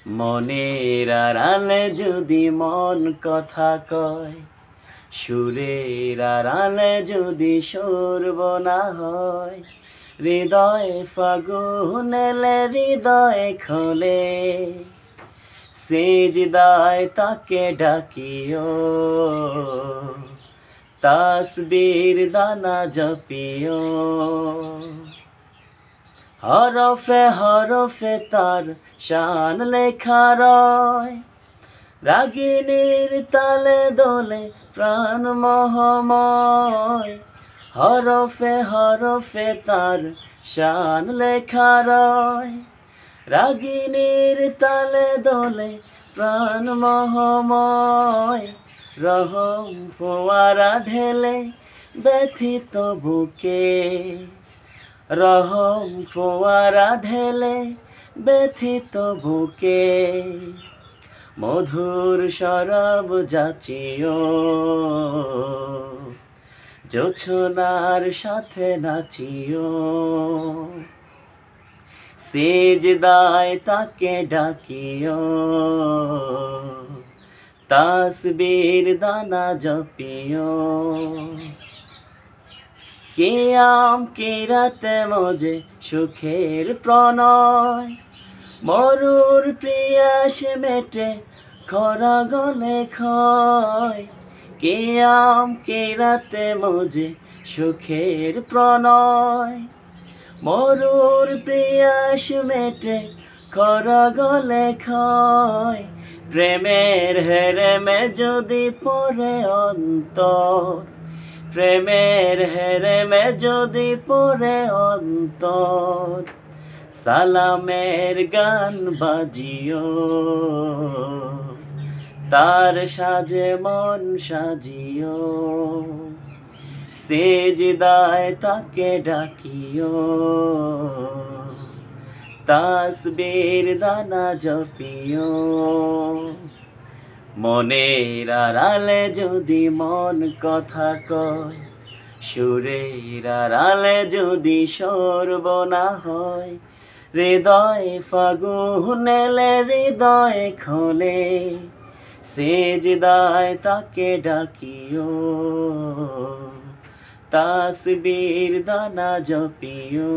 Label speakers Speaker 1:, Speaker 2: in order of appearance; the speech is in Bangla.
Speaker 1: মনের আড়ালে যদি মন কথা কয়, সুরের আড়ালে যদি সুর না হয়, হৃদয়ে ফাগুন এলে হৃদয়ে খোলে, সিজদায় তাকে ডাকিও, তাসবির দানা জপিও। হরফে হরফে তার শান লেখা রয়, রাগিনীর তালে দোলে প্রাণ মোহময়। হরফে হরফে তার শান লেখা রয়, রাগিনীর তালে দোলে প্রাণ মোহময়। রহম ফোয়ারা ঢেলে ব্যথিত বুকে, রহম ফোয়ারা ঢেলে ব্যথিত বুকে, মধুর শরাব যাচিও, জোছনার সাথে নাচিও, সিজদায় তাকে ডাকিও, তাসবির দানা জপিও। কিয়াম কিরাতে মজে সুখের প্রণয়, মরুর প্রিয়াস মেটে খরা গলে ক্ষয়। কিয়াম কিরাতে মজে সুখের প্রণয়, মরুর প্রিয়াস মেটে খরা গলে ক্ষয়। প্রেমের হেরেমে যদি পড়ে অন্তর, প্রেমের হেরেমে যদি পড়ে অন্তর, সালামের গান বাজিও, তার সাজে মন সাজিও, সিজদায় তাকে ডাকিও, তাসবির দানা জপিও। মনের আড়ালে যদি মন কথা কয়, সুরের আড়ালে যদি সরব না হয়, হৃদয়ে ফাগুন এলে হৃদয়ে খোলে, সিজদায় তাকে ডাকিও, তাসবির দানা জপিও।